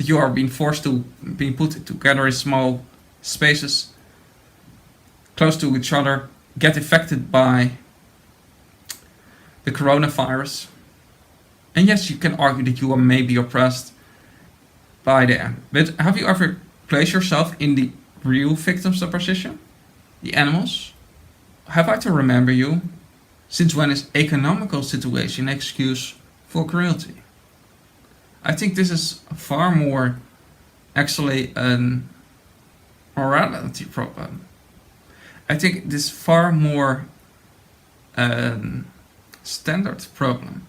you are being forced to be put together in small spaces, close to each other, get infected by the coronavirus. And yes, you can argue that you are maybe oppressed by them. But have you ever placed yourself in the real victims' position? The animals? Have I to remember you? Since when is economical situation an excuse for cruelty? I think this is far more actually an morality problem. I think this is far more standard problem.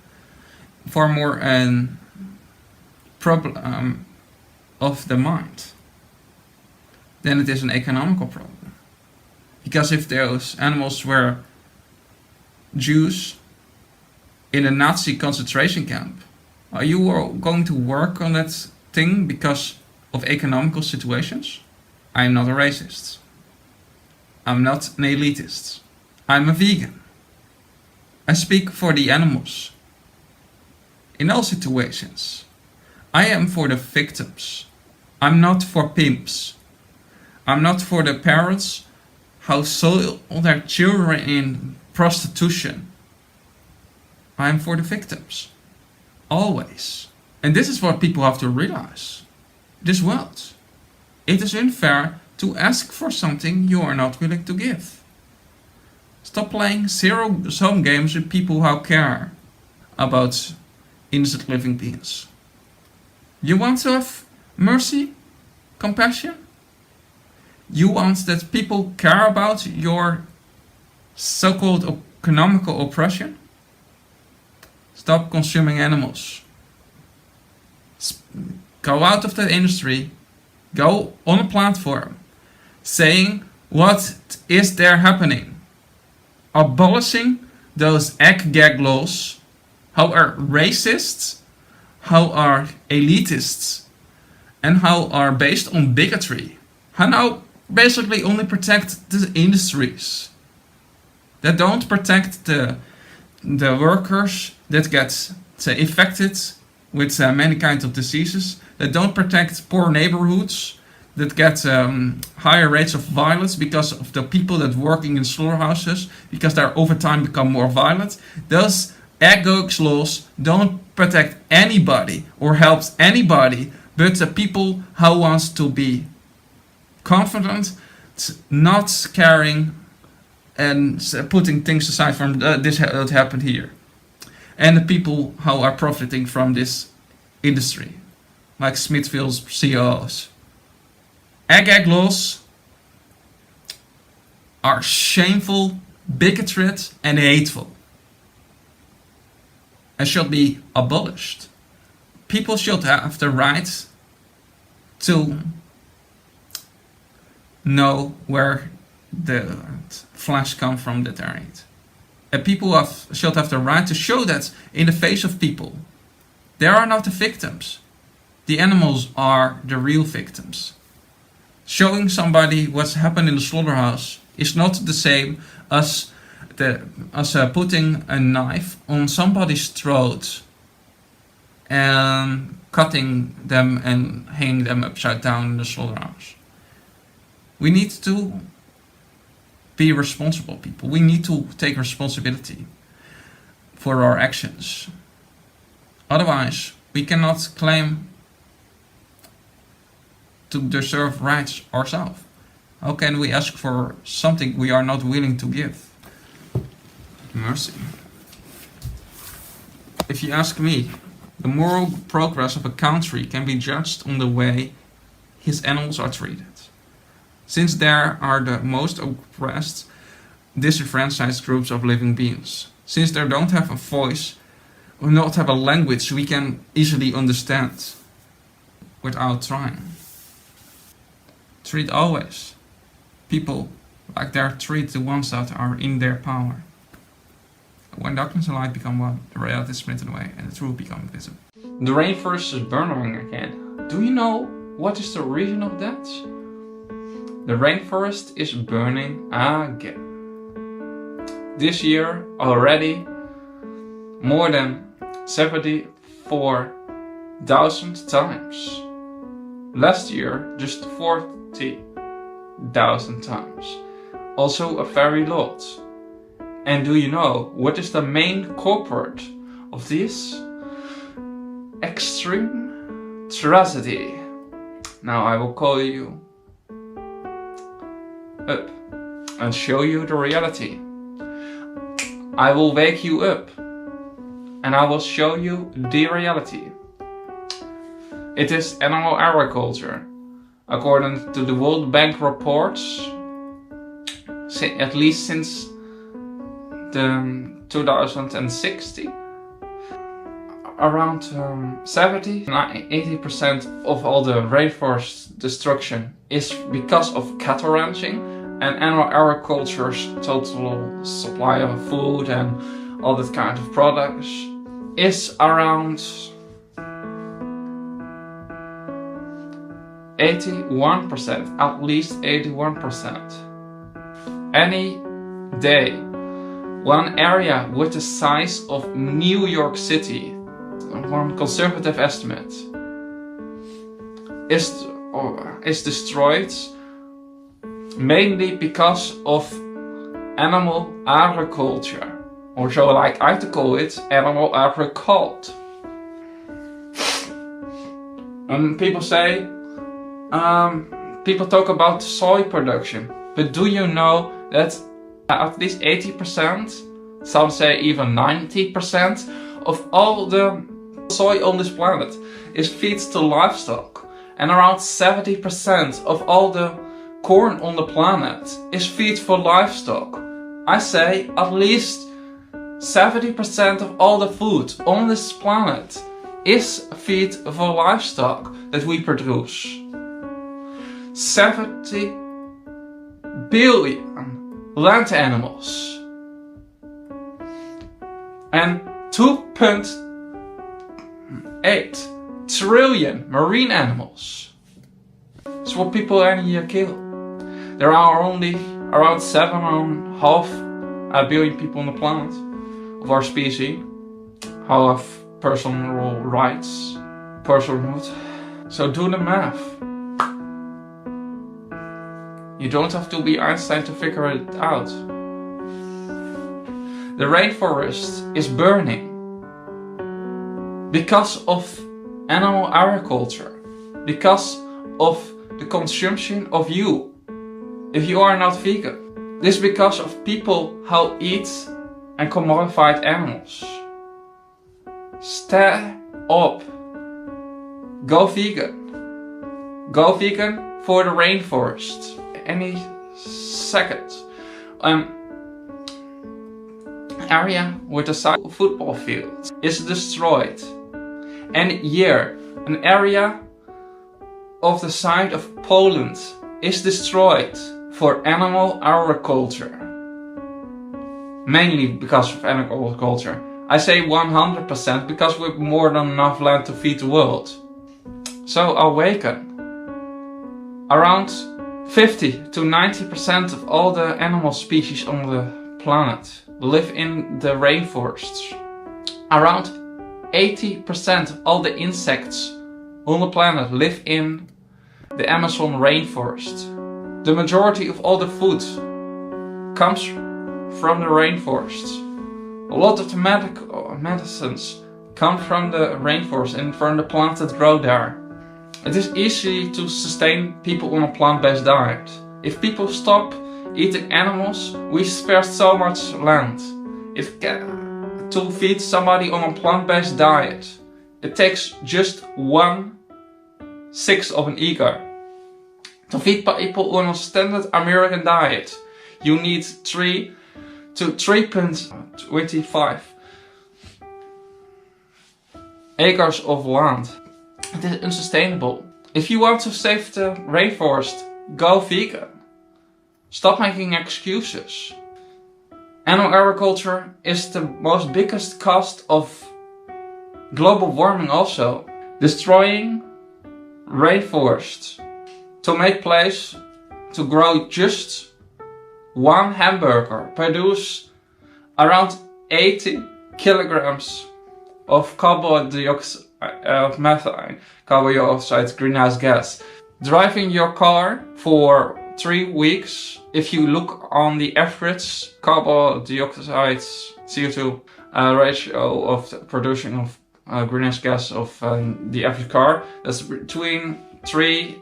Far more an problem of the mind than it is an economical problem. Because if those animals were Jews in a Nazi concentration camp, are you going to work on that thing because of economical situations? I'm not a racist. I'm not an elitist. I'm a vegan. I speak for the animals. In all situations, I am for the victims. I'm not for pimps. I'm not for the parents who sold their children in prostitution. I'm for the victims. Always. And this is what people have to realize. This world. It is unfair to ask for something you are not willing to give. Stop playing zero-sum games with people who care about innocent living beings. You want to have mercy? Compassion? You want that people care about your so-called economical oppression? Stop consuming animals. Go out of that industry. Go on a platform saying what is there happening. Abolishing those egg gag laws, how are racists, how are elitists, and how are based on bigotry. How now basically only protect the industries that don't protect the workers that get infected with many kinds of diseases, that don't protect poor neighborhoods, that get higher rates of violence because of the people that working in slaughterhouses, because they over time become more violent. Those egg laws don't protect anybody or helps anybody but the people who wants to be confident, not caring and putting things aside from this that happened here. And the people who are profiting from this industry, like Smithfield's CEOs. Egg laws are shameful, bigoted and hateful and should be abolished. People should have the right to know where the flesh comes from that they eat. And people should have the right to show that in the face of people. They are not the victims. The animals are the real victims. Showing somebody what's happened in the slaughterhouse is not the same as putting a knife on somebody's throat and cutting them and hanging them upside down in the slaughterhouse. We need to be responsible people. We need to take responsibility for our actions. Otherwise, we cannot claim to deserve rights ourselves. How can we ask for something we are not willing to give? Mercy. If you ask me, the moral progress of a country can be judged on the way his animals are treated. Since there are the most oppressed, disenfranchised groups of living beings. Since they don't have a voice or not have a language we can easily understand without trying. Treat always people like they treat the ones that are in their power. When darkness and light become one, the reality is splintered away and the truth becomes visible. The rainforest is burning again. Do you know what is the reason of that? The rainforest is burning again. This year already more than 74,000 times. Last year, just 40,000 tons. Also a very lot. And do you know what is the main culprit of this extreme tragedy? Now I will call you up and show you the reality. I will wake you up and I will show you the reality. It is animal agriculture. According to the World Bank reports, at least since the 2016, around 70-80% of all the rainforest destruction is because of cattle ranching, and animal agriculture's total supply of food and all that kind of products is around 81%, at least 81%. Any day, one area with the size of New York City, one conservative estimate, is destroyed mainly because of animal agriculture, or so I like to call it, animal agriculture. And people say, people talk about soy production, but do you know that at least 80%, some say even 90% of all the soy on this planet is feed to livestock, and around 70% of all the corn on the planet is feed for livestock. I say at least 70% of all the food on this planet is feed for livestock that we produce. 70 billion land animals and 2.8 trillion marine animals. That's what people every year kill. There are only around 7.5 billion people on the planet of our species who have personal rights, personhood. So do the math. You don't have to be Einstein to figure it out. The rainforest is burning because of animal agriculture, because of the consumption of you. If you are not vegan, this is because of people who eat and commodified animals. Stay up. Go vegan. Go vegan for the rainforest. Any second. Area with the size of football field is destroyed. And here, an area of the size of Poland is destroyed for animal agriculture. Mainly because of animal agriculture. I say 100% because we have more than enough land to feed the world. So awaken. Around 50-90% of all the animal species on the planet live in the rainforests. Around 80% of all the insects on the planet live in the Amazon rainforest. The majority of all the food comes from the rainforest. A lot of the medicines come from the rainforest and from the plants that grow there. It is easy to sustain people on a plant-based diet. If people stop eating animals, we spare so much land. To feed somebody on a plant-based diet, it takes just 1/6 of an acre. To feed people on a standard American diet, you need 3 to 3.25 acres of land. It is unsustainable. If you want to save the rainforest, go vegan. Stop making excuses. Animal agriculture is the most biggest cost of global warming also. Destroying rainforests to make place to grow just one hamburger produce around 80 kilograms of carbon dioxide of methane, carbon dioxide, greenhouse gas. Driving your car for 3 weeks, if you look on the average carbon dioxide CO2 ratio of the production of greenhouse gas of the average car, that's between 12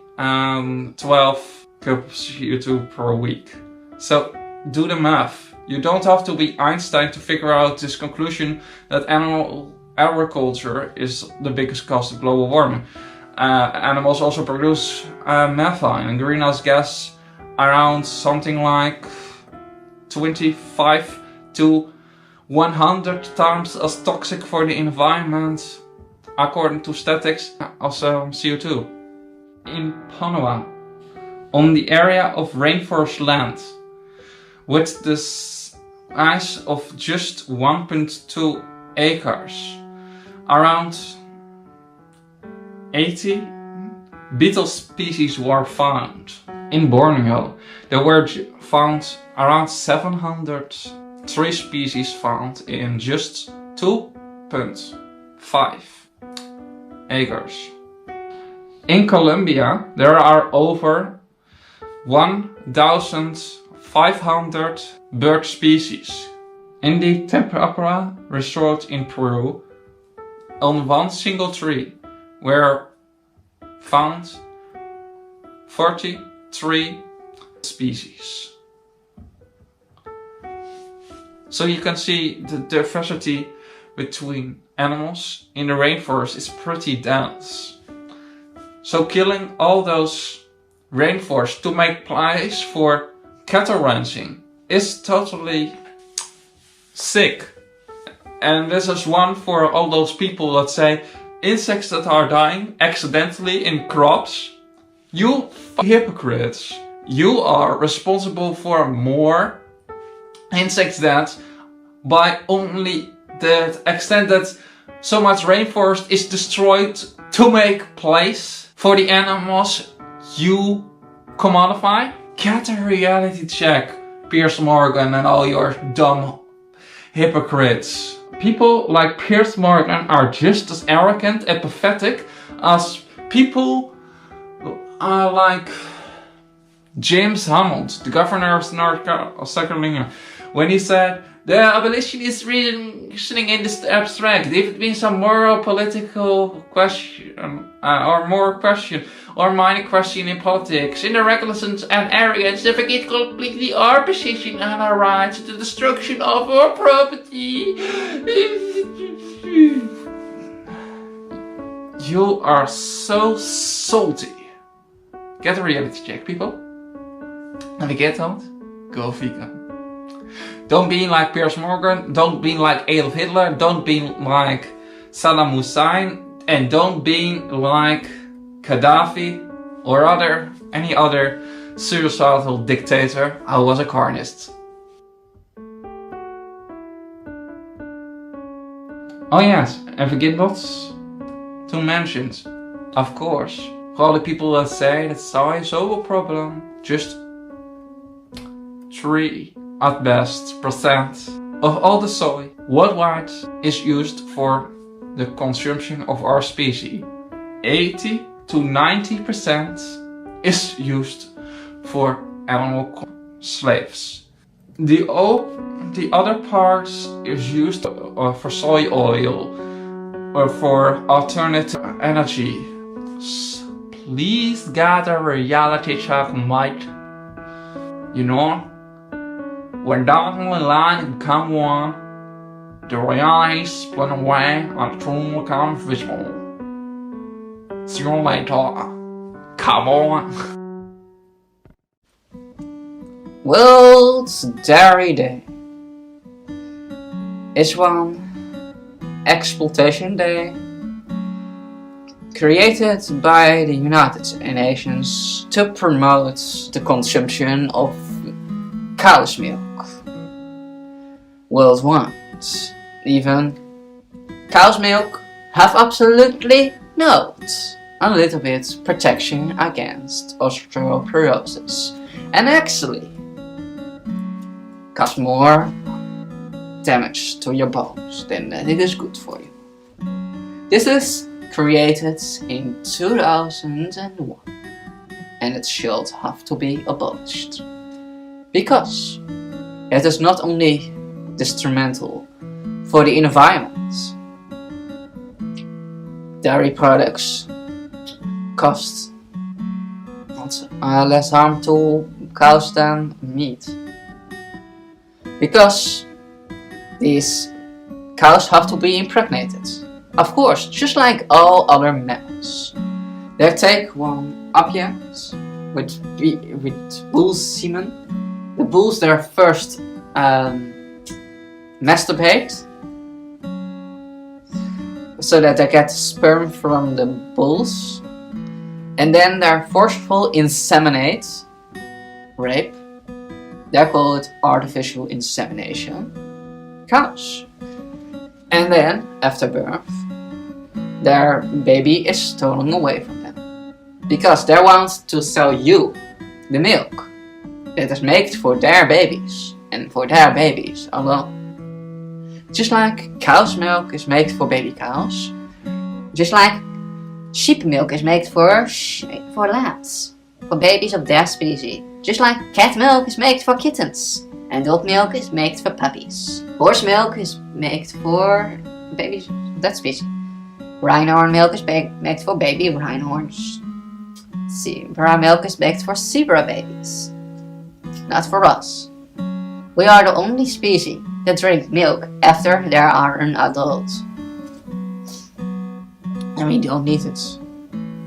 cups CO2 per week. So do the math. You don't have to be Einstein to figure out this conclusion that animal agriculture is the biggest cause of global warming. Animals also produce methane and greenhouse gas around something like 25 to 100 times as toxic for the environment, according to statistics, as CO2. In Panama, on the area of rainforest land, with the size of just 1.2 acres, around 80 beetle species were found. In Borneo, there were found around 700 tree species found in just 2.5 acres. In Colombia, there are over 1,500 bird species. In the Tempura resort in Peru, on one single tree were found 43 species. So you can see the diversity between animals in the rainforest is pretty dense. So killing all those rainforests to make place for cattle ranching is totally sick. And this is one for all those people that say insects that are dying accidentally in crops. You hypocrites. You are responsible for more insect deaths by only the extent that so much rainforest is destroyed to make place for the animals you commodify. Get a reality check, Piers Morgan and all your dumb hypocrites. People like Piers Morgan are just as arrogant and pathetic as people like James Hammond, the governor of North Carolina, when he said, the abolitionist reasoning in this abstract, if it means some moral, political question, or moral question, or minor question in politics, in the recklessness and arrogance, they forget completely our position and our rights to the destruction of our property. You are so salty. Get a reality check, people. And if you don't, go vegan. Don't be like Piers Morgan, don't be like Adolf Hitler, don't be like Saddam Hussein, and don't be like Gaddafi or any other suicidal dictator who was a carnist. Oh yes, and forget not to mention, of course, for all the people that say that soy is a problem, just 3 at best % of all the soy worldwide is used for the consumption of our species. 80 to 90% is used for animal slaves. The other parts is used for soy oil or for alternative energy. Please get a reality check, mate. You know? When down the line come one, the reality split away and the truth becomes visible. See you later. Come on. World Dairy Day is one exploitation day created by the United Nations to promote the consumption of cow's milk worldwide. Even cow's milk have absolutely no a little bit protection against osteoporosis and actually cause more damage to your bones than it is good for you. This is created in 2001, and it should have to be abolished. Because it is not only detrimental for the environment. Dairy products cost less harm to cows than meat. Because these cows have to be impregnated. Of course, just like all other mammals. They take one appearance with bull's semen. The bulls there first masturbate so that they get sperm from the bulls, and then they're forceful inseminate, rape. They're called artificial insemination cows. And then after birth, their baby is stolen away from them because they want to sell you the milk that is made for their babies and for their babies alone. Just like cow's milk is made for baby cows, just like sheep milk is made for lambs, for babies of their species, just like cat milk is made for kittens, and dog milk is made for puppies. Horse milk is made for babies of that species. Rhinehorn milk is made for baby rhinehorns. Zebra milk is made for zebra babies. Not for us. We are the only species that drink milk after they are an adult. And we don't need it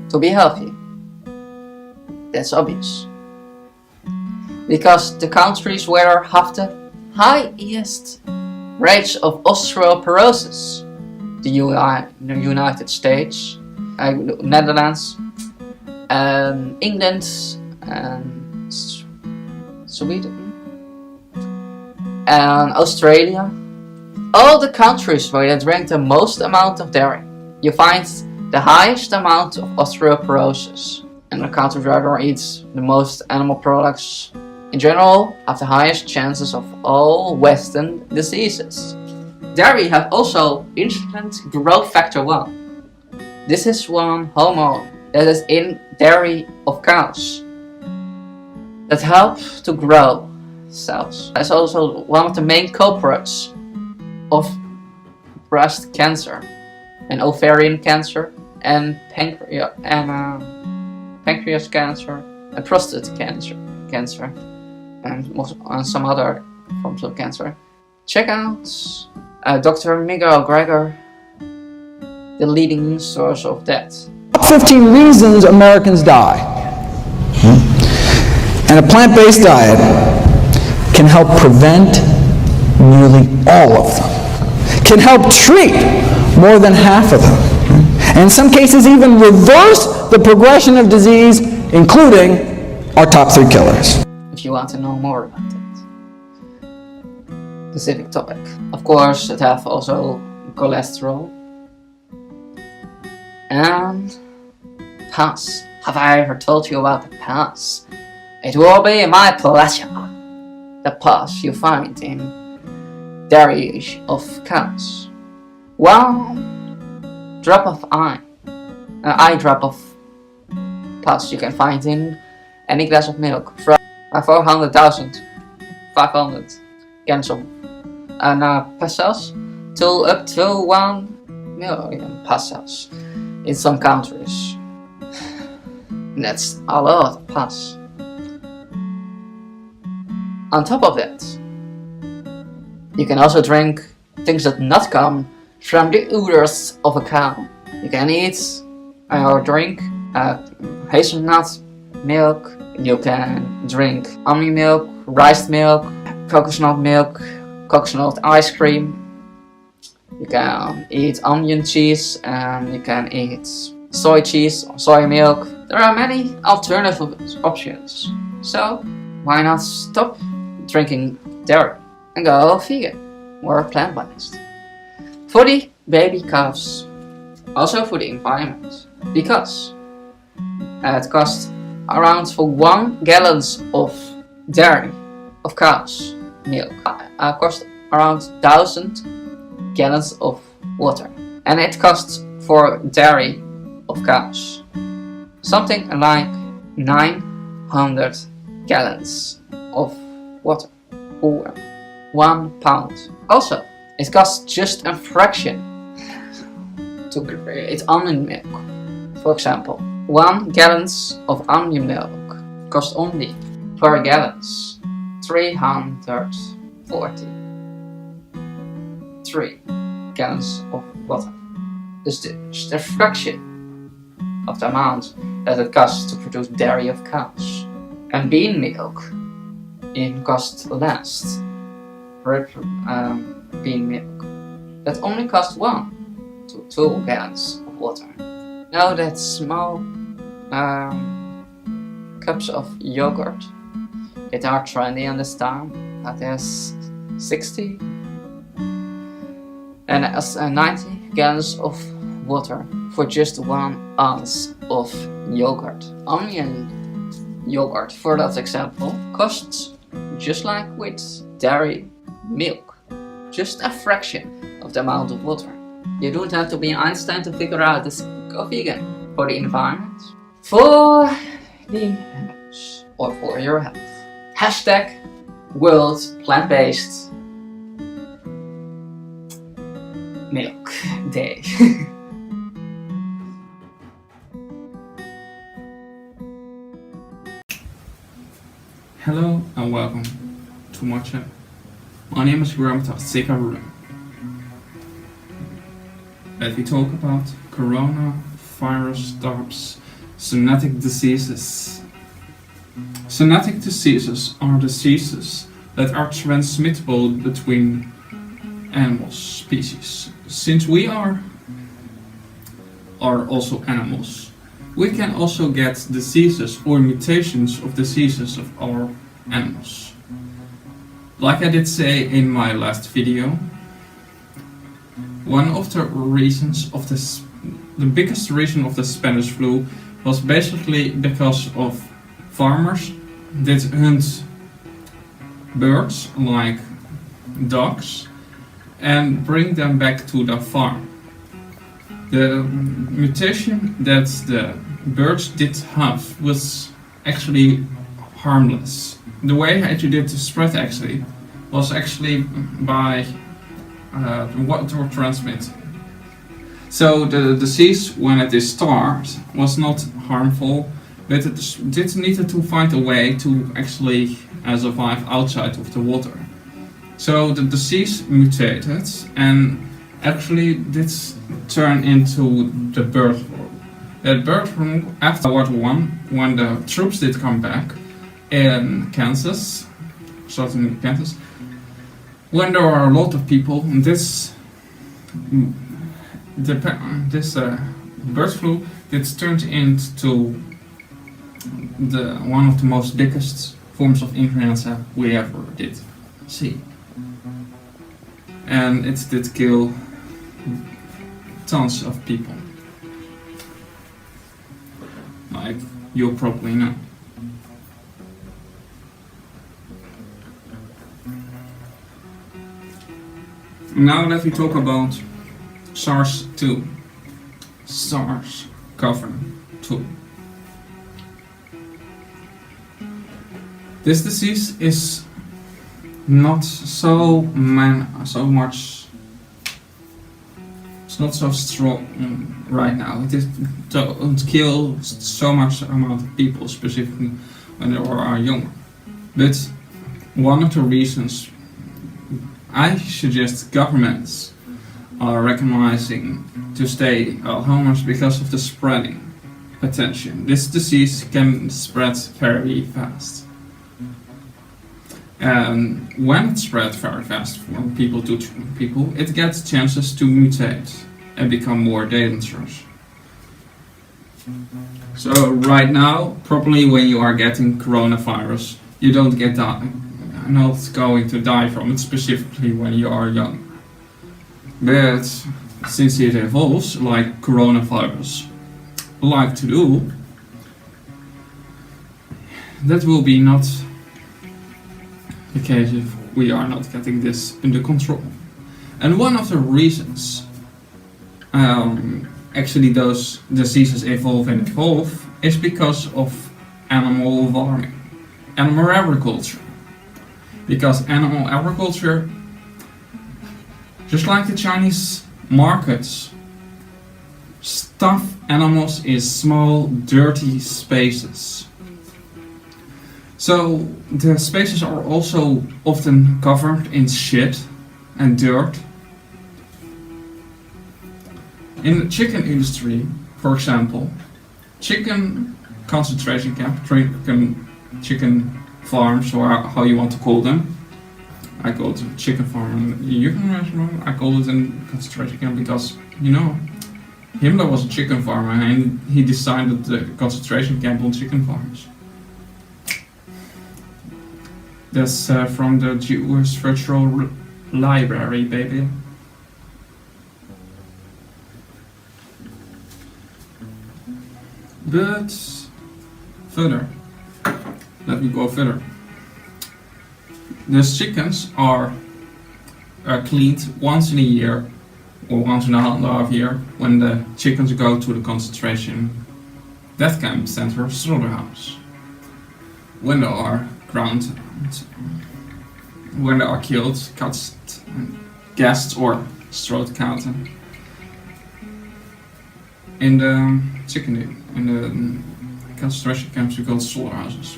to be healthy. That's obvious. Because the countries where have the highest rates of osteoporosis, the United States, Netherlands, England, and Sweden, and Australia, all the countries where they drink the most amount of dairy, you find the highest amount of osteoporosis. And the countries where they eat the most animal products in general have the highest chances of all Western diseases. Dairy have also insulin growth factor 1. This is one hormone that is in dairy of cows that help to grow cells. It's also one of the main culprits of breast cancer and ovarian cancer and pancreas cancer and prostate cancer and some other forms of cancer. Check out Dr. Miguel Greger, the leading source of that. 15 reasons Americans die. And a plant-based diet can help prevent nearly all of them. Can help treat more than half of them. And in some cases even reverse the progression of disease, including our top 3 killers. If you want to know more about that specific topic. Of course, it have also cholesterol and pus. Have I ever told you about the pus? It will be my pleasure. The pus you find in dairy of cows. One drop of eye drop of pus you can find in any glass of milk from 400,500 gallons of passes to up to 1 million passes in some countries. And that's a lot of pus. On top of that, you can also drink things that not come from the uterus of a cow. You can eat or drink hazelnut milk. You can drink almond milk, rice milk, coconut ice cream. You can eat onion cheese, and you can eat soy cheese or soy milk. There are many alternative options. So why not stop drinking dairy and go vegan or plant-based? For the baby calves, also for the environment, because it costs around for 1 gallon of dairy of cows milk costs around 1,000 gallons of water, and it costs for dairy of cows. Something like 900 gallons of water or 1 pound. Also, it costs just a fraction to create almond milk. For example, 1 gallon of almond milk costs only per gallon 343 gallons of water. This is just a fraction of the amount that it costs to produce dairy of cows. And bean milk even costs less. Bean milk that only costs 1 to 2 gallons of water. Now that small cups of yogurt that are trendy on this time, that is 60 and 90 gallons of water for just 1 ounce of yogurt. Only a yogurt, for that example, costs just like with dairy milk, just a fraction of the amount of water. You don't have to be Einstein to figure out this. Go vegan for the environment, for the animals, or for your health. Hashtag World Plant-Based Milk Day. Hello and welcome to my channel. My name is Grandma Sikaru. Let me talk about coronavirus types, zoonotic diseases. Zoonotic diseases are diseases that are transmittable between animal species. Since we are also animals, we can also get diseases or mutations of diseases of our animals. Like I did say in my last video, one of the reasons of this, the biggest reason of the Spanish flu was basically because of farmers that hunt birds like dogs and bring them back to the farm. The mutation that the birds did have was actually harmless. The way that you did the spread actually was actually by water transmitting. So the disease, when it is started, was not harmful, but it did need to find a way to actually survive outside of the water. So the disease mutated and actually did turn into the bird flu. That bird flu, after World War I, when the troops did come back in Kansas, southern Kansas, when there were a lot of people, this bird flu did turned into one of the most biggest forms of influenza we ever did see. And it did kill tons of people, like you probably know. Now let me talk about SARS-2, SARS-CoV-2. This disease is not so much. It's not so strong right now. It don't kill so much amount of people, specifically when they are young. But one of the reasons I suggest governments are recognizing to stay at home is because of the spreading potential. This disease can spread very fast. And when it spreads very fast from people to people, it gets chances to mutate and become more dangerous. So right now, probably when you are getting coronavirus, you don't get not going to die from it, specifically when you are young. But since it evolves like coronavirus like to do, that will be not the case if we are not getting this under control. And one of the reasons actually those diseases evolve is because of animal farming, animal agriculture. Because animal agriculture, just like the Chinese markets, stuff animals in small, dirty spaces. So the spaces are also often covered in shit and dirt. In the chicken industry, for example, chicken concentration camp, chicken farms, or how you want to call them. I call it chicken farm. You can imagine I call it a concentration camp because, you know, Himmler was a chicken farmer and he designed the concentration camp on chicken farms. That's from the Jewish Virtual Library, baby. But further, let me go further. These chickens are cleaned once in a year or once in a half year when the chickens go to the concentration death camp center slaughterhouse. When they are ground, when they are killed, cut, gassed or throat cut in the chicken in the concentration camps we call slaughterhouses.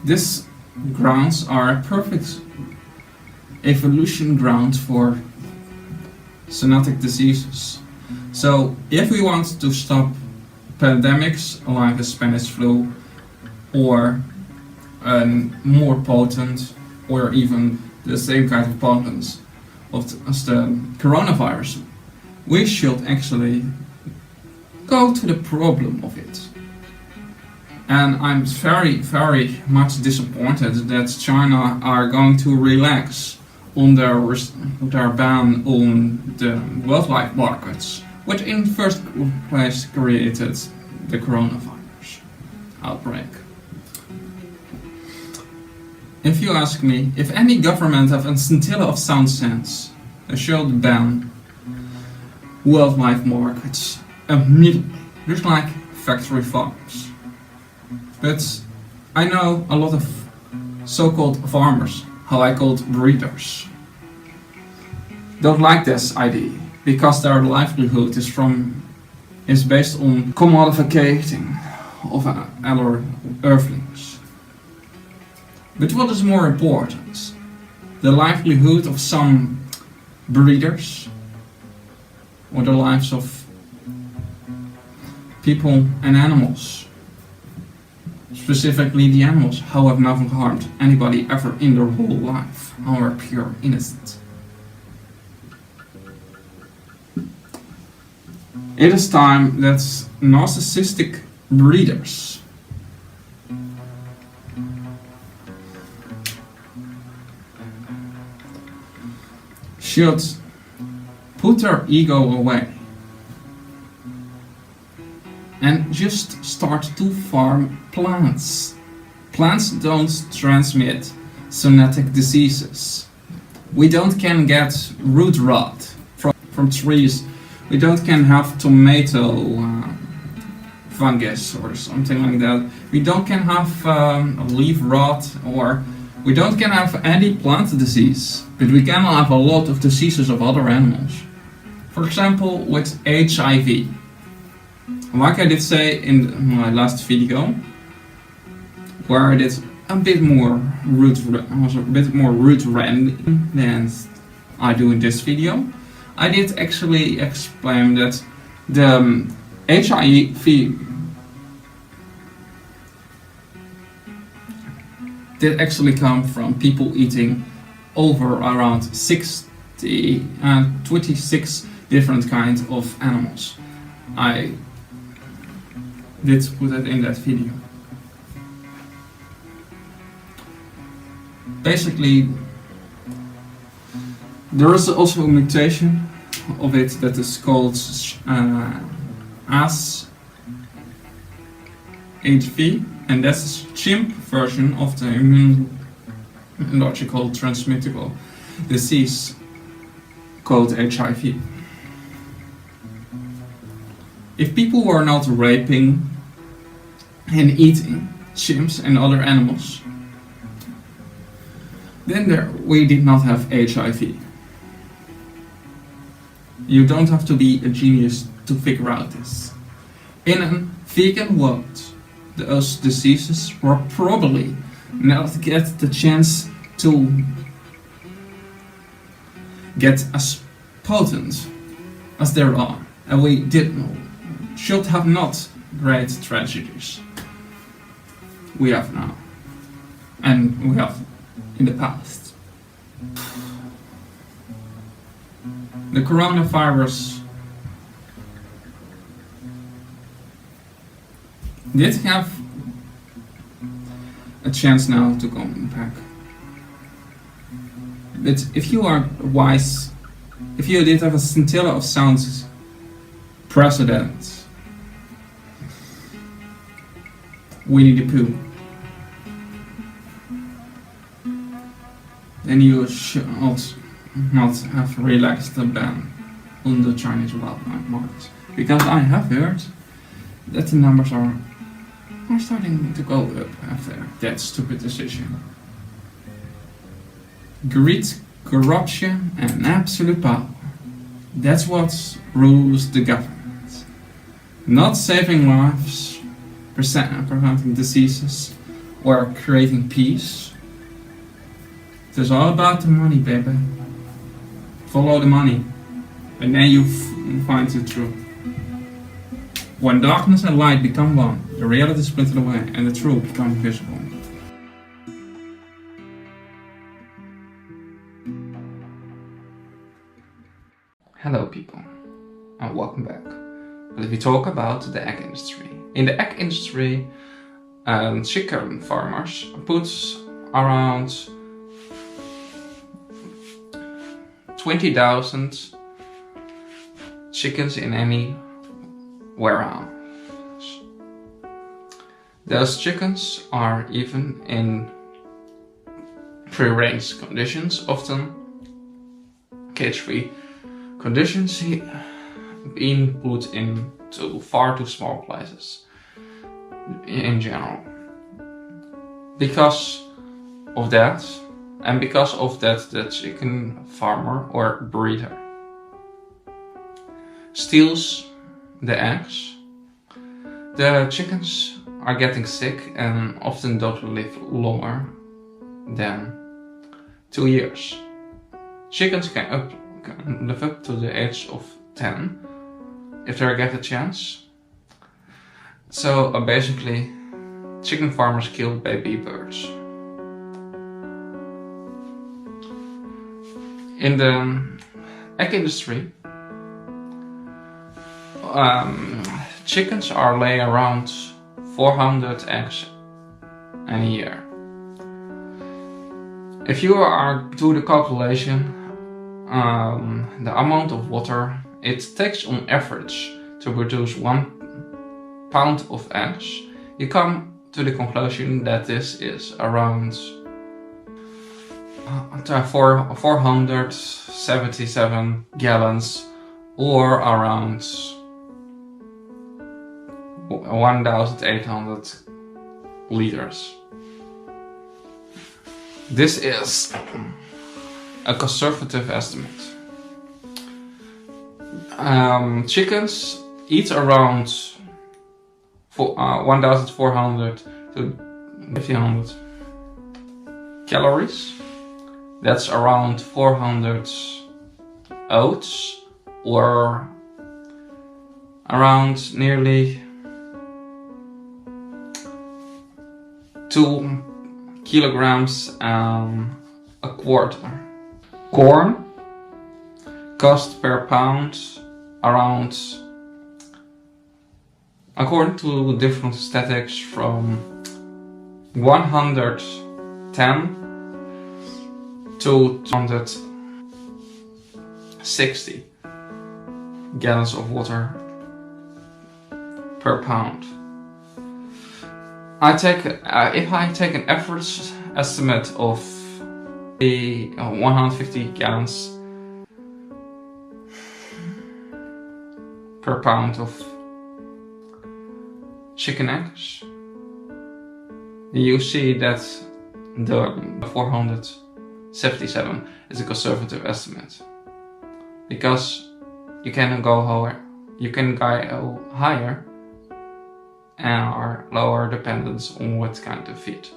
These grounds are a perfect evolution ground for zoonotic diseases. So if we want to stop pandemics like the Spanish flu or more potent or even the same kind of potent as the coronavirus, we should actually go to the problem of it. And I'm very, very much disappointed that China are going to relax on their ban on the wildlife markets, which in first place created the coronavirus outbreak. If you ask me, if any government have a scintilla of sound sense, they should ban wildlife markets immediately, just like factory farms. But I know a lot of so-called farmers, how I called breeders, don't like this idea because their livelihood is based on commodificating of other earthlings. But what is more important? The livelihood of some breeders or the lives of people and animals? Specifically the animals, how have never harmed anybody ever in their whole life, how are pure innocent. It is time that narcissistic breeders should put their ego away and just start to farm plants. Plants don't transmit zoonotic diseases. We don't can get root rot from trees. We don't can have tomato fungus or something like that. We don't can have leaf rot, or we don't can have any plant disease. But we can have a lot of diseases of other animals. For example, with HIV. Like I did say in my last video, where I did a bit more root random than I do in this video, I did actually explain that the HIV did actually come from people eating over around 26 different kinds of animals. I did put it in that video. Basically, there is also a mutation of it that is called AS-HV, and that's a chimp version of the immunological transmittable disease. called HIV. If people were not raping and eating chimps and other animals, then we did not have HIV. You don't have to be a genius to figure out this. In a vegan world, those diseases were probably not get the chance to get as potent as there are, and we should have not great tragedies we have now, and we have in the past. The coronavirus did have a chance now to come back. But if you are wise, if you did have a scintilla of sound president, Winnie the Pooh, then you should not have relaxed the ban on the Chinese wildlife market. Because I have heard that the numbers are starting to go up after that stupid decision. Greed, corruption and absolute power. That's what rules the government. Not saving lives, preventing diseases, or creating peace. It is all about the money, baby. Follow the money, and then you find the truth. When darkness and light become one, the reality splintered away, and the truth becomes visible. Hello people, and welcome back. Let me talk about the egg industry. In the egg industry, chicken farmers put around 20,000 chickens in any warehouse. Those chickens are even in free-range conditions, often cage-free conditions, being put into far too small places in general. Because of that, the chicken farmer or breeder steals the eggs, the chickens are getting sick and often don't live longer than 2 years. Chickens can live up to the age of 10 if they get a chance. So basically, chicken farmers kill baby birds. In the egg industry, chickens are laying around 400 eggs a year. If you are do the calculation, the amount of water it takes on average to produce 1 pound of eggs, you come to the conclusion that this is around 477 gallons, or around 1,800 liters. This is a conservative estimate. Chickens eat around 1,400 to 1,500 calories. That's around 400 oats, or around nearly 2 kilograms a quarter. Corn cost per pound around, according to different statistics, from 110 to 260 gallons of water per pound. If I take an average estimate of the 150 gallons per pound of chicken eggs, you see that the 477 is a conservative estimate, because you can go higher or lower dependence on what kind of feed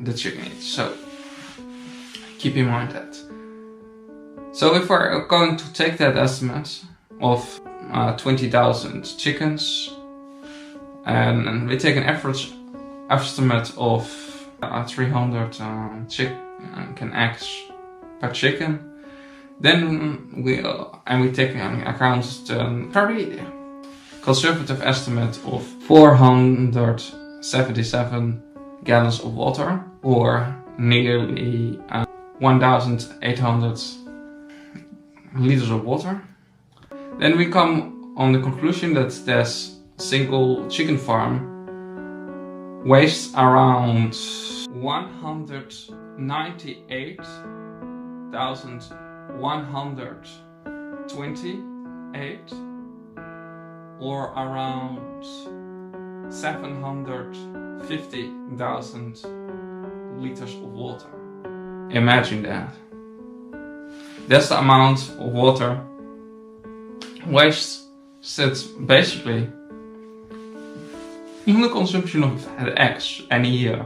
the chicken eats. So keep in mind that. So if we're going to take that estimate of 20,000 chickens, and we take an average estimate of 300 chicken eggs per chicken, then we take into account the very conservative estimate of 477 gallons of water, or nearly 1,800 liters of water. Then we come on the conclusion that this single chicken farm wastes around 198,128, or around 750,000 liters of water. Imagine that. That's the amount of water wasted basically in the consumption of eggs any year.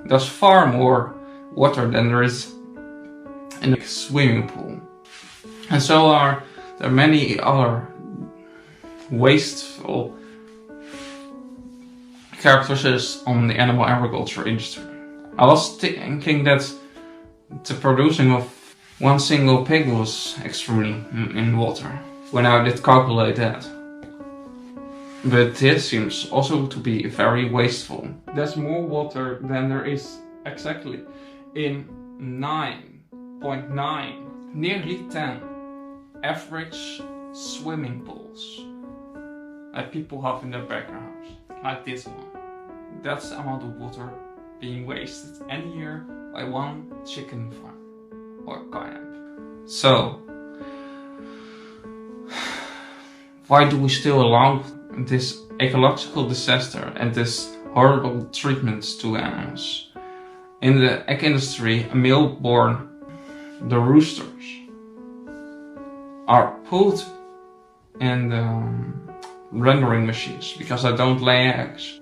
There's far more water than there is in a swimming pool. And so there are many other wasteful characteristics on the animal agriculture industry. I was thinking that the producing of one single pig was extremely in water when I did calculate that. But this seems also to be very wasteful. There's more water than there is exactly in 9.9, nearly 10 average swimming pools that people have in their backyards, like this one. That's the amount of water being wasted any year by one chicken farm or camp. So, why do we still allow this ecological disaster and this horrible treatments to animals? In the egg industry, male-born, the roosters, are put in the rendering machines because they don't lay eggs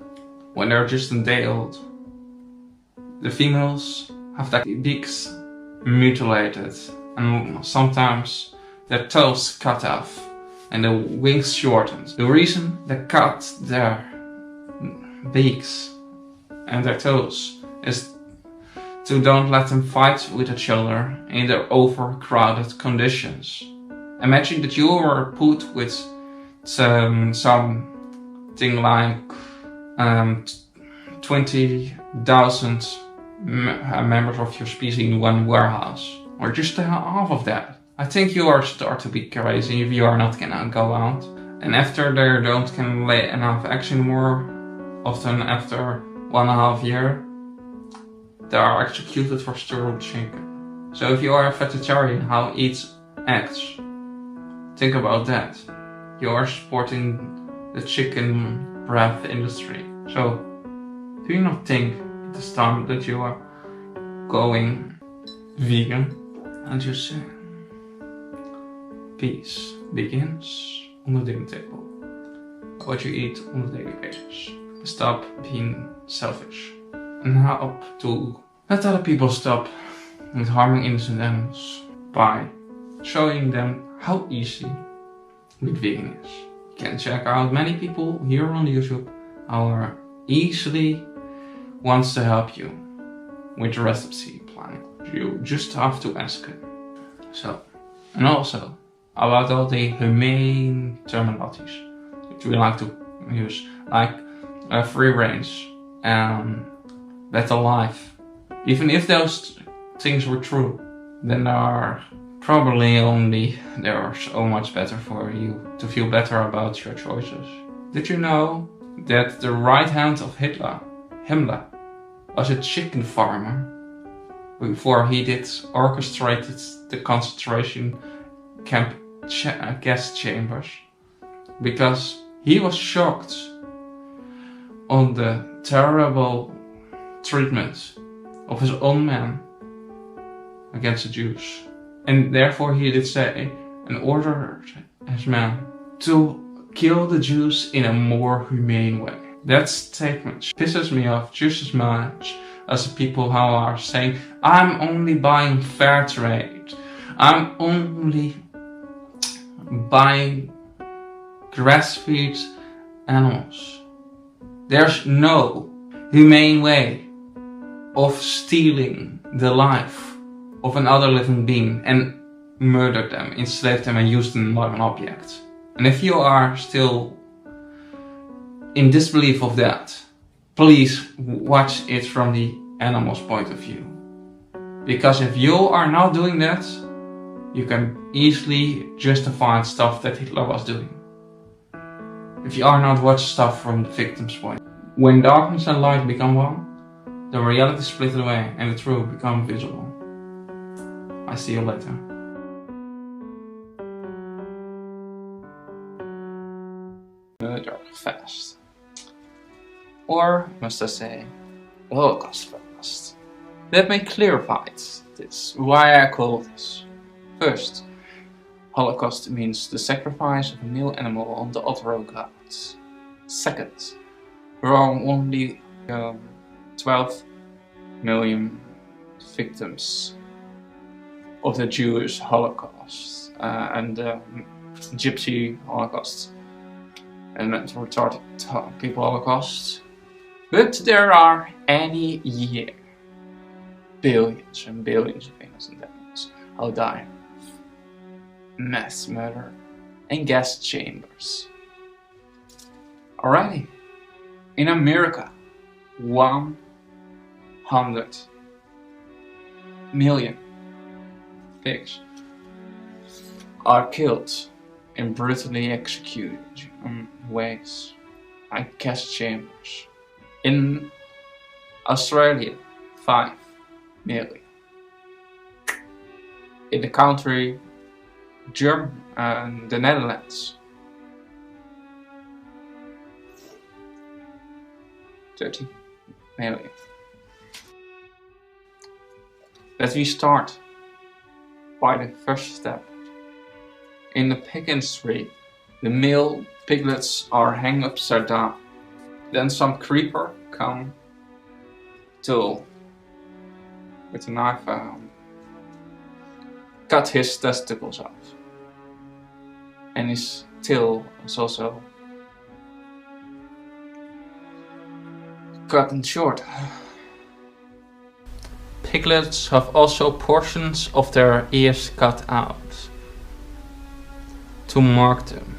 when they're just a day old. The females have their beaks mutilated and sometimes their toes cut off and the wings shortened. The reason they cut their beaks and their toes is to don't let them fight with each other in their overcrowded conditions. Imagine that you were put with something like 20,000 members of your species in one warehouse, or just half of that. I think you start to be crazy if you are not gonna go out. And after they can lay enough eggs anymore, often after 1.5 years, they are executed for sterile chicken. So if you are a vegetarian who eats eggs, think about that. You are supporting the chicken breast industry. So do you not think at this time that you are going vegan? And just say, peace begins on the dinner table. What you eat on a daily basis. Stop being selfish and help to let other people stop with harming innocent animals by showing them how easy being vegan is. You can check out many people here on YouTube who are easily wants to help you with the recipe plan. You just have to ask it. So, and also about all the humane terminologies that we like to use, like free range and better life. Even if those things were true, then there are so much better for you to feel better about your choices. Did you know that the right hand of Himmler was a chicken farmer? before he did orchestrated the concentration camp gas chambers, because he was shocked on the terrible treatment of his own men against the Jews, and therefore he did say and ordered his men to kill the Jews in a more humane way. That statement pisses me off just as much as the people who are saying, I'm only buying fair trade, I'm only buying grass-fed animals. There's no humane way of stealing the life of another living being and murder them, enslave them and use them like an object. And if you are still in disbelief of that, please watch it from the animal's point of view. Because if you are not doing that, you can easily justify stuff that Hitler was doing. If you are not watching stuff from the victim's point. When darkness and light become one, the reality split away and the truth become visible. I see you later. Murder fast. Or must I say, Holocaust fast. Let me clarify this, why I call this. First, Holocaust means the sacrifice of a male animal on the altar of gods. Second, there are only 12 million victims of the Jewish Holocaust and the Gypsy Holocaust and retarded people Holocaust. But there are any year billions and billions of innocent animals who die of mass murder and gas chambers. Alrighty, in America, 100 million pigs are killed in brutally executed ways like gas chambers. In Australia, 5 million. In the country Germany and the Netherlands, 30 million. Let me start by the first step. In the pig industry, the male piglets are hung upside down. Then some creeper come to, with a knife, cut his testicles off. And his tail is also cut and short. Piglets have also portions of their ears cut out to mark them.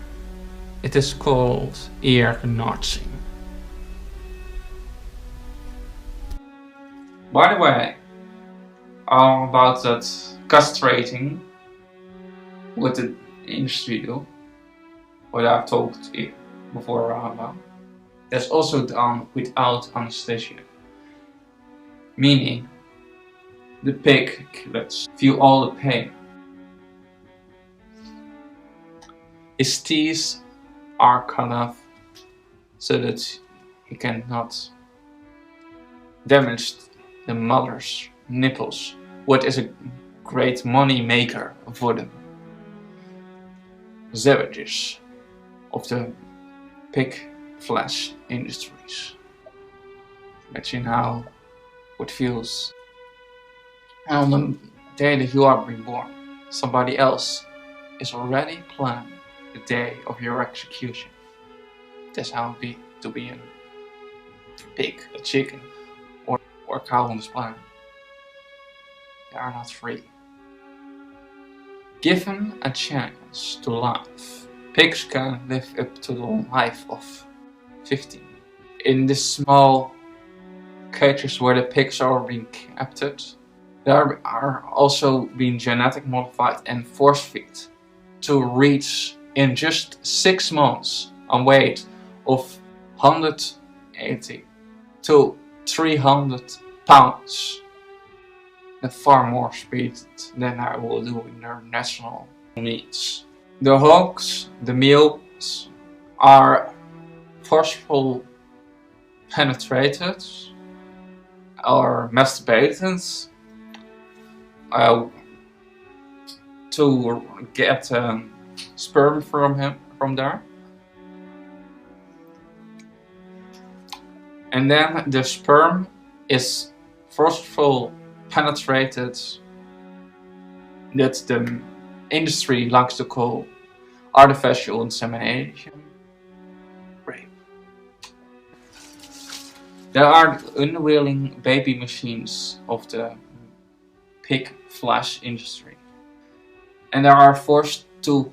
It is called ear notching. By the way, about that castrating, what the industry do, what I've talked before about, that's also done without anesthesia. Meaning, the piglets feel all the pain. His teeth are cut off so that he cannot damage the mother's nipples, what is a great money maker for them. Savages of the pig flesh industries. Imagine how it feels. And on the day that you are reborn, somebody else is already planning the day of your execution. That's how it be to be a pig, a chicken, or a cow on this planet. They are not free. Given a chance to life, pigs can live up to the life of 15. In the small cages where the pigs are being kept, they are also being genetic modified and force-fed to reach in just 6 months a weight of 180 to 300 pounds. at far more speed than I will do in their natural needs. The hogs, the males, are forceful penetrators or masturbators to get sperm from there. And then the sperm is forceful penetrated that the industry likes to call artificial insemination, rape. There are unwilling baby machines of the pig flesh industry, and they are forced to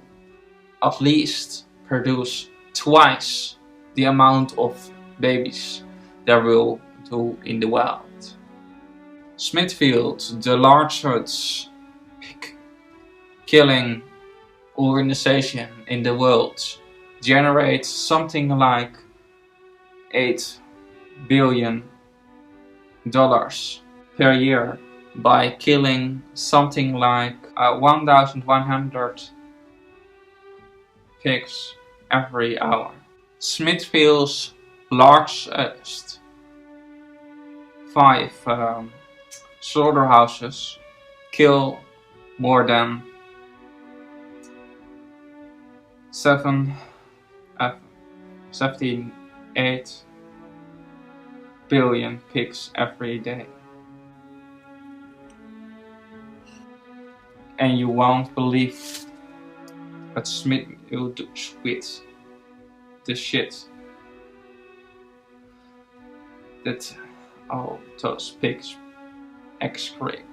at least produce twice the amount of babies there will do in the wild. Smithfield, the largest pig killing organization in the world, generates something like $8 billion per year by killing something like 1,100 pigs every hour. Smithfield's largest 5 slaughterhouses kill more than 78 billion pigs every day. And you won't believe what Smithfield does with the shit that all those pigs excrete.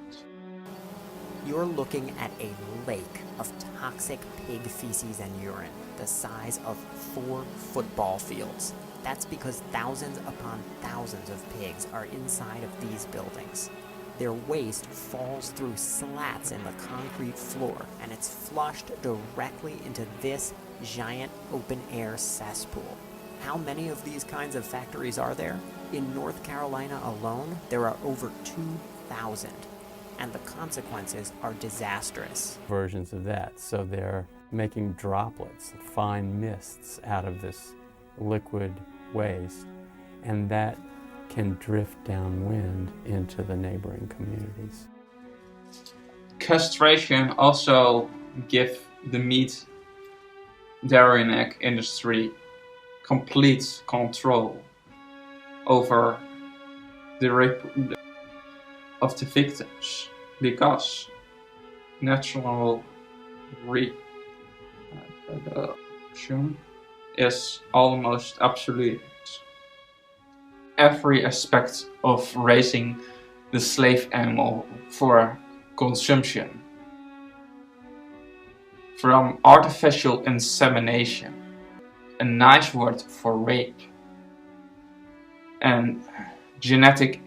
You're looking at a lake of toxic pig feces and urine, the size of 4 football fields. That's because thousands upon thousands of pigs are inside of these buildings. Their waste falls through slats in the concrete floor, and it's flushed directly into this giant open-air cesspool. How many of these kinds of factories are there? In North Carolina alone, there are over 2,000, and the consequences are disastrous. Versions of that, so they're making droplets, fine mists out of this liquid waste, and that can drift downwind into the neighboring communities. Castration also gives the meat dairy and egg industry complete control over the rape of the victims, because natural reproduction is almost absolute. Every aspect of raising the slave animal for consumption, from artificial insemination, a nice word for rape, and genetic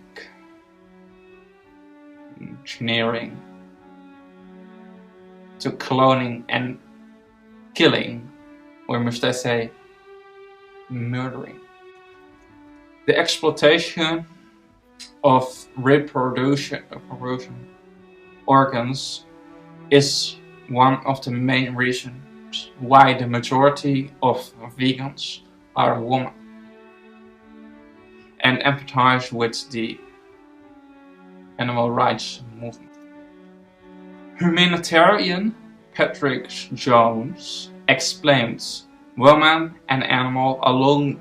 engineering, to cloning and killing, or must I say murdering. The exploitation of reproduction organs is one of the main reasons why the majority of vegans are women, and empathize with the animal rights movement. Humanitarian Patrick Jones explains women and animal along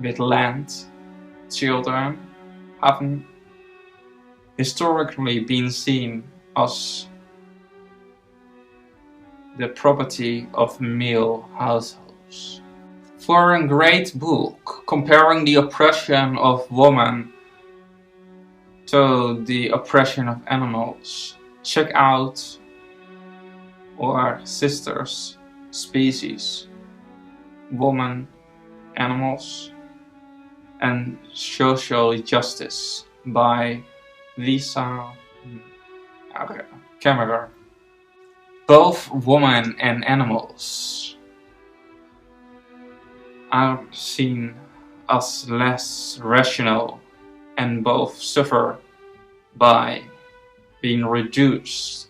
with land, children, haven't historically been seen as the property of male households. For a great book comparing the oppression of women to the oppression of animals, check out our sisters' species, Woman, Animals, and Social Justice by Lisa Kammerer. Both women and animals are seen as less rational, and both suffer by being reduced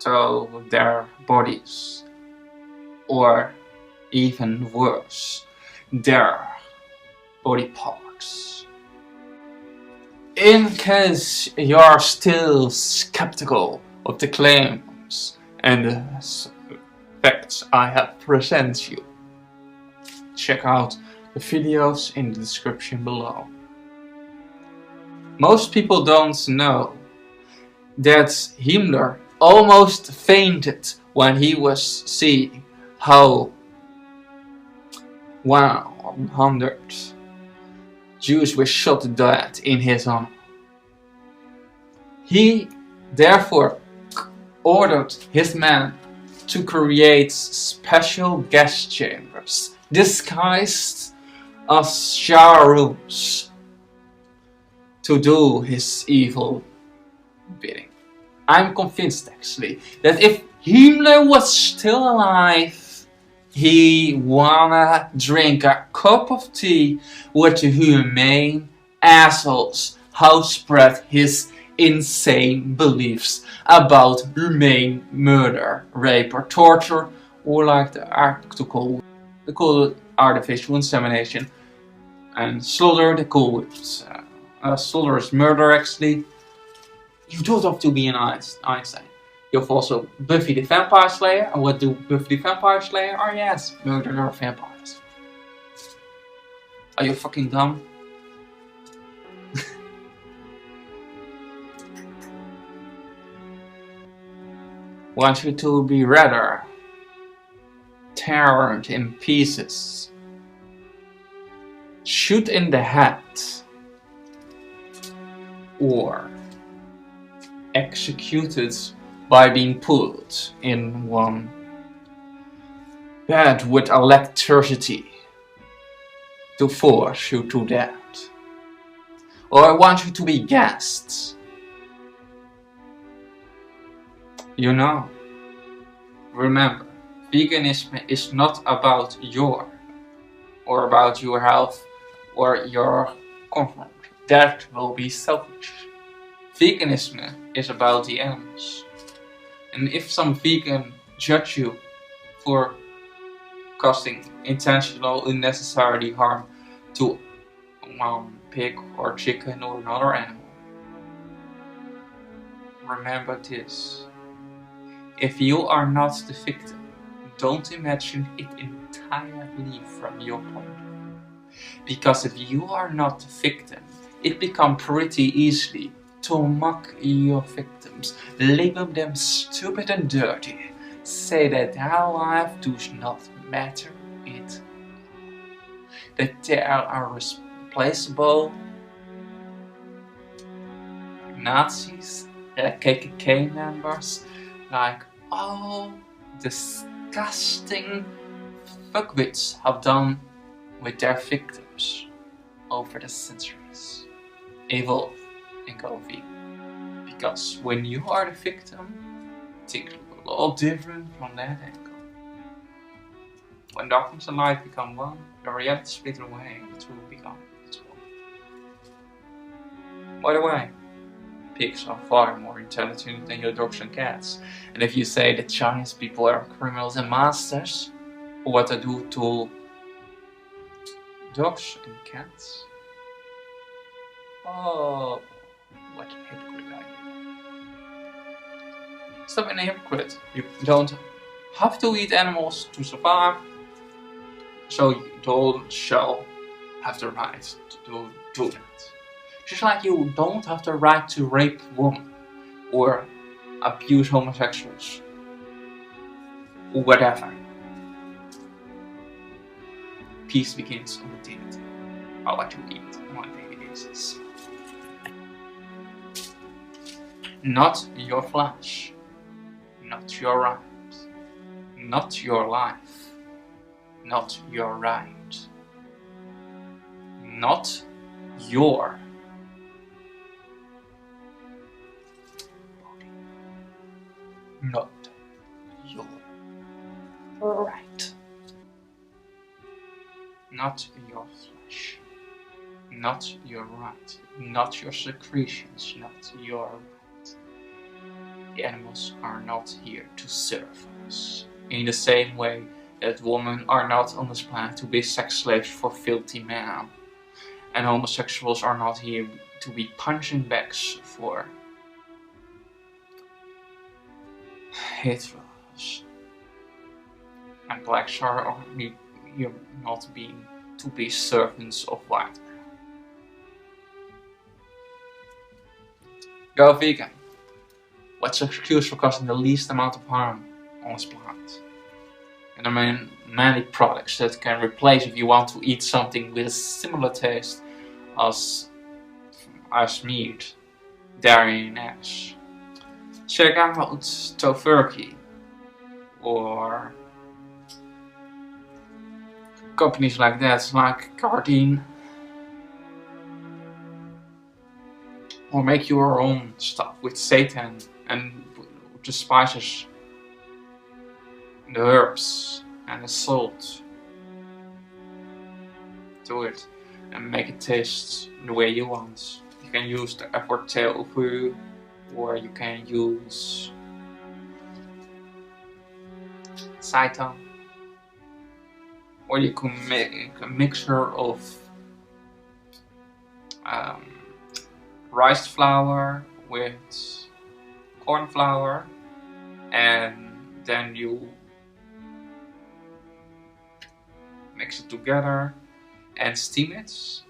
to their bodies, or even worse, their body parts. In case you are still skeptical of the claims and the facts I have presented you, check out the videos in the description below. Most people don't know that Himmler almost fainted when he was seeing how 100 Jews were shot dead in his honor. He therefore ordered his men to create special gas chambers disguised as shower rooms to do his evil bidding. I'm convinced actually that if Himmler was still alive, he wanna drink a cup of tea with the humane assholes who spread his insane beliefs about humane murder, rape or torture, or like the article, they call it artificial insemination, and slaughter, they call it slaughter is murder actually. You don't have to be an Einstein. You have also Buffy the Vampire Slayer, and what do Buffy the Vampire Slayer are? Yes, murderer vampires. Are you fucking dumb? Want you to be rather teared in pieces, shoot in the head, or executed by being put in one bed with electricity to force you to death. Or I want you to be gassed. You know, remember, veganism is not about your health or your comfort. That will be selfish. Veganism is about the animals. And if some vegan judge you for causing intentional, unnecessary harm to pig or chicken or another animal, remember this. If you are not the victim, don't imagine it entirely from your point of view. Because if you are not the victim, it becomes pretty easy to mock your victims, label them stupid and dirty, say that their life does not matter at all, that they are irreplaceable, Nazis, KKK members, like all disgusting fuckwits have done with their victims over the centuries. Evolve and go vegan. Because when you are the victim, things look a lot different from that angle. When darkness and light become one, the reality split away and the truth becomes one. By the way, pigs are far more intelligent than your dogs and cats. And if you say that Chinese people are criminals and monsters, for what they do to dogs and cats, oh, what a hypocrite are you. Stop being a hypocrite. You don't have to eat animals to survive, so you don't shall have the right to do that. Just like you don't have the right to rape women or abuse homosexuals or whatever. Peace begins with dignity. How what you eat on a daily basis. Not your flesh, not your right, not your life, not your right, not your body, not your right, not your flesh, not your right, not your secretions, not your right. The animals are not here to serve us. In the same way that women are not on this planet to be sex slaves for filthy men. And homosexuals are not here to be punching bags for heteros. And blacks are here not being to be servants of white men. Go vegan. What's your excuse for causing the least amount of harm on this planet? And there are many products that can replace if you want to eat something with a similar taste as meat, dairy and eggs. Check out Tofurkey or companies like that, like Cardine. Or make your own stuff with seitan and the spices, the herbs and the salt to it and make it taste the way you want. You can use the effort tofu or you can use seitan, or you can make a mixture of rice flour with corn flour, and then you mix it together and steam it.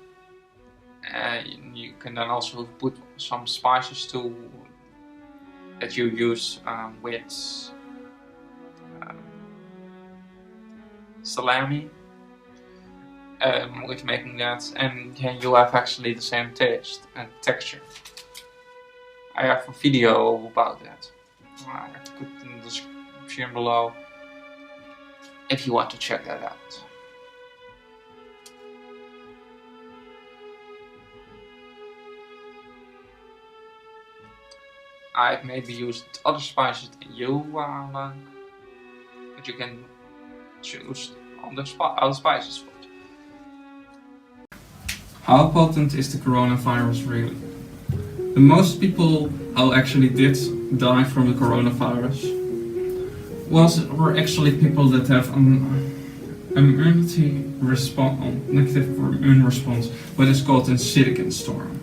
And you can then also put some spices too that you use with salami. With making that, and then you have actually the same taste and texture. I have a video about that. I put it in the description below if you want to check that out. I've maybe used other spices than you like, but you can choose other spices for it. How potent is the coronavirus really? The most people who actually did die from the coronavirus were actually people that have negative immune response, what is called a cytokine storm.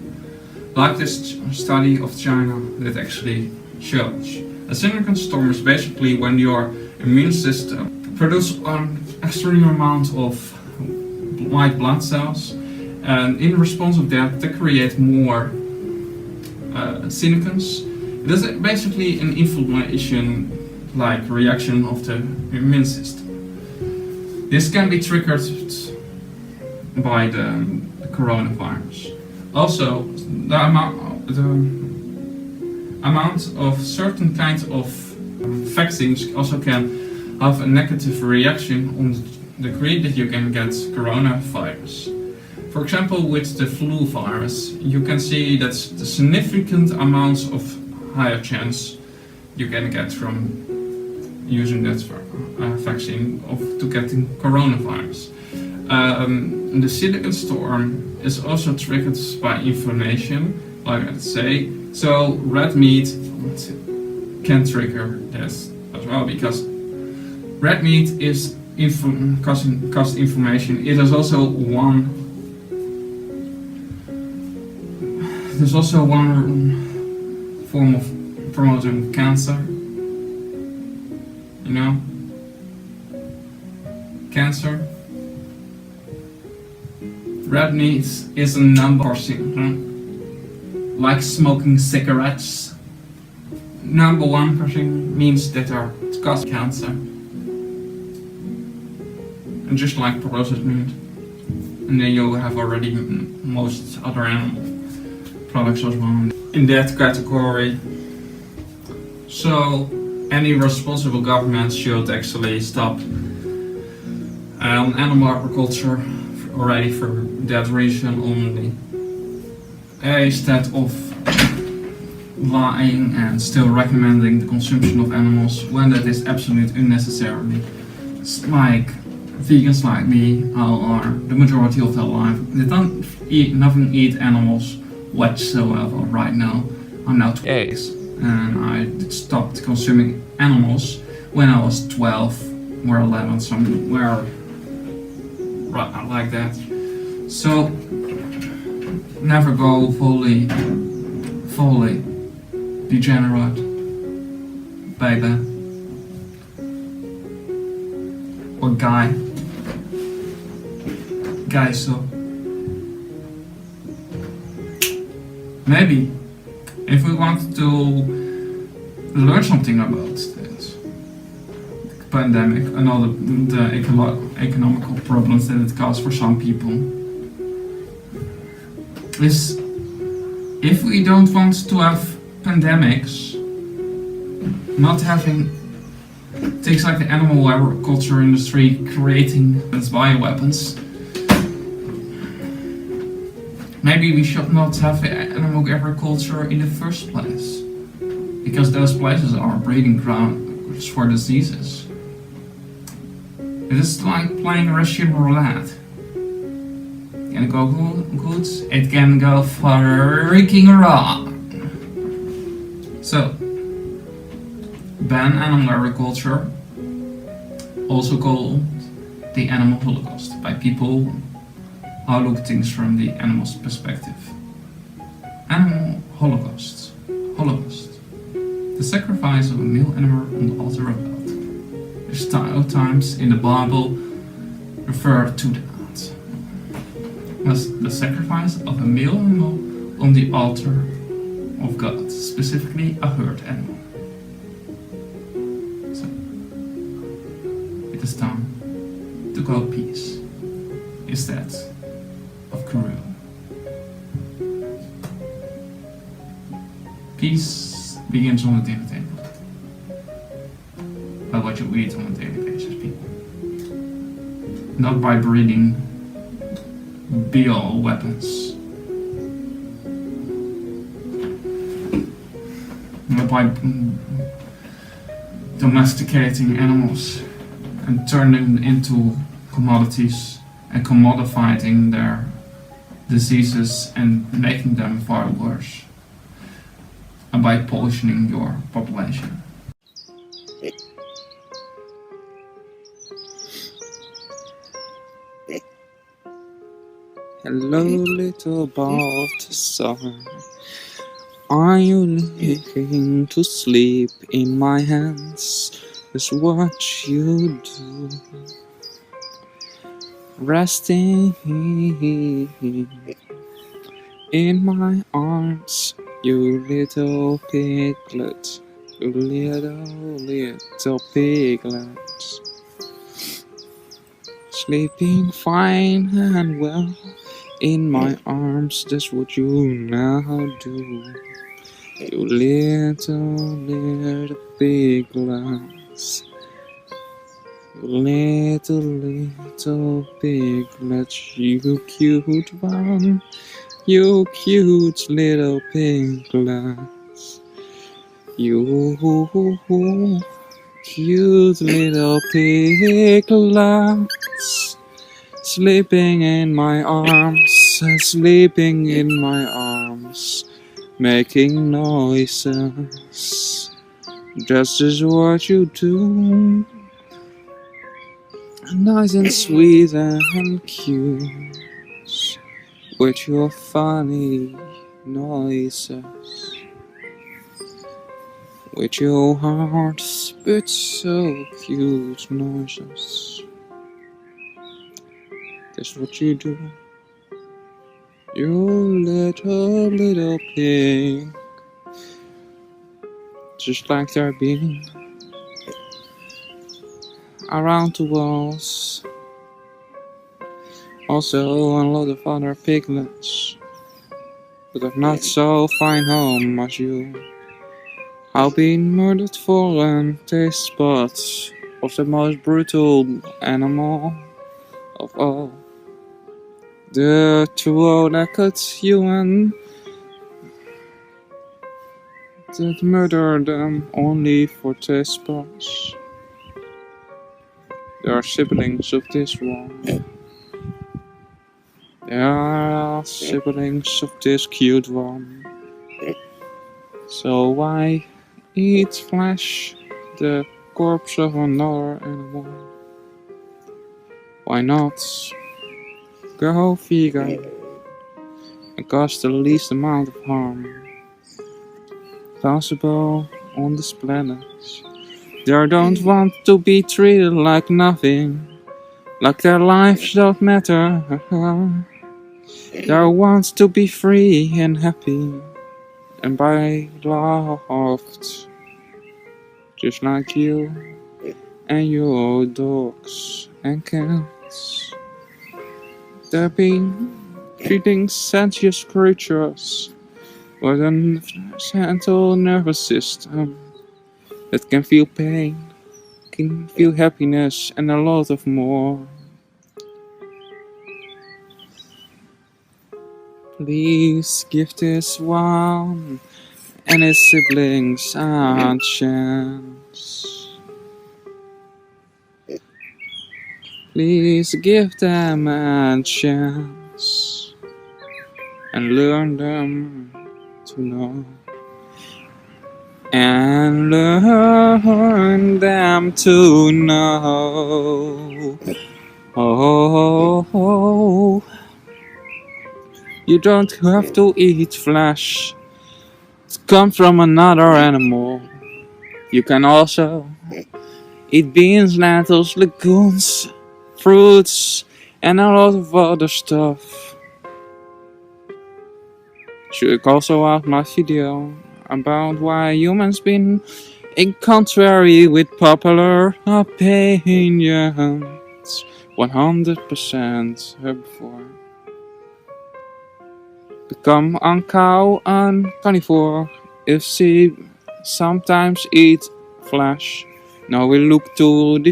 Like this study of China that actually shows. A cytokine storm is basically when your immune system produces an extreme amount of white blood cells, and in response of that they create more cytokines. It is basically an inflammation-like reaction of the immune system. This can be triggered by the coronavirus. Also, the amount of certain kinds of vaccines also can have a negative reaction on the degree that you can get coronavirus. For example, with the flu virus, you can see that the significant amounts of higher chance you can get from using that vaccine to getting coronavirus. The cytokine storm is also triggered by inflammation, like I say. So red meat can trigger this as well, because red meat is causes inflammation. It is also one. There's also one form of promoting cancer. You know, cancer. Red meat is a number thing, like smoking cigarettes. Number one thing means that it causes cancer, and just like processed meat. And then you have already most other animal products as well in that category. So any responsible government should actually stop animal agriculture already for that reason only, instead of lying and still recommending the consumption of animals when that is absolutely unnecessary. It's like vegans like me, who are the majority of their life, they don't eat animals whatsoever right now. I'm now 20 days, and I stopped consuming animals when I was 12 or 11, somewhere like that. So never go fully degenerate, baby, or guy. So maybe if we want to learn something about this pandemic and all the economical problems that it caused for some people, is if we don't want to have pandemics, not having things like the animal agriculture industry creating its bioweapons, maybe we should not have animal agriculture in the first place, because those places are breeding grounds for diseases. It is like playing Russian roulette. Can it go good? It can go freaking wrong. So, ban animal agriculture, also called the animal holocaust, by people who look at things from the animal's perspective. Animal holocaust. The sacrifice of a male animal on the altar of God. There's times in the Bible refer to that. As the sacrifice of a male animal on the altar of God, specifically a herd animal. So, it is time to go peace instead of cruel. Peace begins on the dinner table. By what you eat on a daily basis, people. Not by breeding bio-weapons. Not by domesticating animals and turning them into commodities and commodifying their diseases and making them far worse. And by poisoning your population. Hello, little balthazar. Are you looking to sleep in my hands? Is what you do. Resting in my arms, you little piglet. You little piglet. Sleeping fine and well in my arms, that's what you now do. You little piglets. You little piglets. You cute one. You cute little piglets. You cute little piglets. Sleeping in my arms, sleeping in my arms, making noises. Just as what you do. Nice and sweet and cute, with your funny noises. With your heart spit so cute noises. That's what you do. You little pig. Just like they're being around the walls. Also a lot of other piglets with a not so fine home as you. Have been murdered for and taste buds of the most brutal animal of all. The two that cut you and that murdered them only for taste buds. They are siblings of this one. They are siblings of this cute one. So why eat flesh, the corpse of another animal? Why not go vegan and cause the least amount of harm possible on this planet? They don't want to be treated like nothing, like their lives don't matter. They want to be free and happy and be loved, just like you and your dogs and cats. They've been treating sentient creatures with a central nervous system that can feel pain, can feel happiness, and a lot of more. Please give this one and his siblings a chance. Please give them a chance and learn them to know. And learn them to know. Oh, you don't have to eat flesh to come from another animal. You can also eat beans, lentils, legumes, fruits, and a lot of other stuff. Check also out my video about why humans been in contrary with popular opinions 100% before. Become a cow and carnivore if she sometimes eat flesh. Now we look to the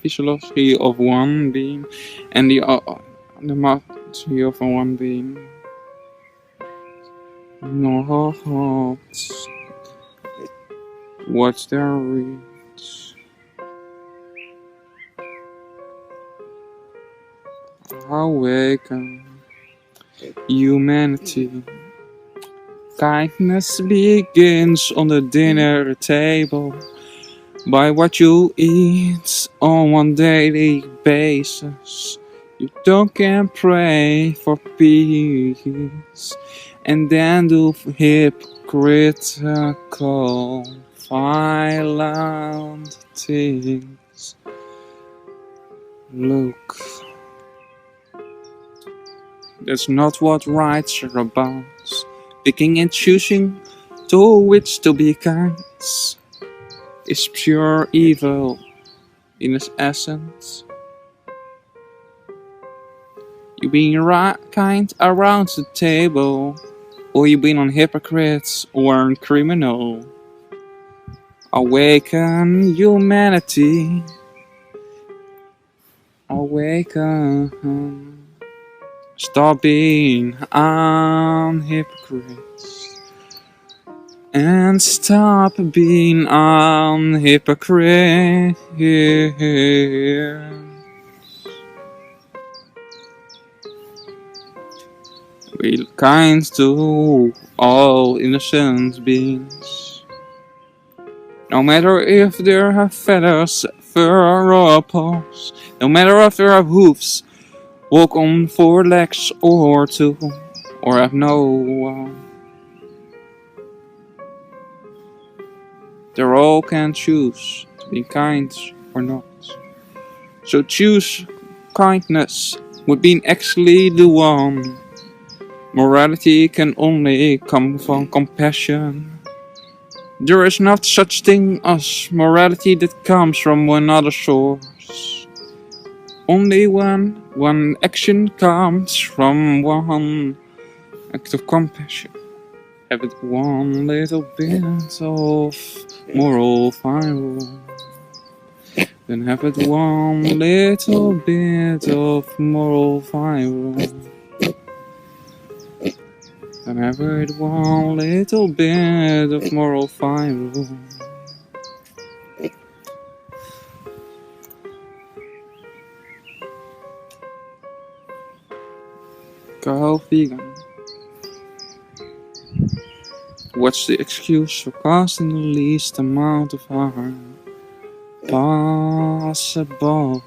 physiology of one being and the morphology of one being. Not what's their reach. Awaken humanity. Kindness begins on the dinner table by what you eat on one daily basis. You don't can pray for peace and then do hypocritical, violent things. Look, that's not what rights are about. Picking and choosing to which to be kind is pure evil in its essence. You being kind around the table, or you being on hypocrites or on criminal. Awaken humanity. Awaken. Stop being on hypocrites. And stop being on hypocrite. Be kind to all innocent beings. No matter if they have feathers, fur or paws. No matter if they have hoofs, walk on 4 legs or 2, or have no. They all can choose to be kind or not. So choose kindness would be actually the one. Morality can only come from compassion. There is not such thing as morality that comes from another source. Only one action comes from one act of compassion. Have it one little bit of moral fibre. Then have it one little bit of moral fibre. Then have it one little bit of moral fibre. Go vegan. What's the excuse for causing the least amount of harm possible?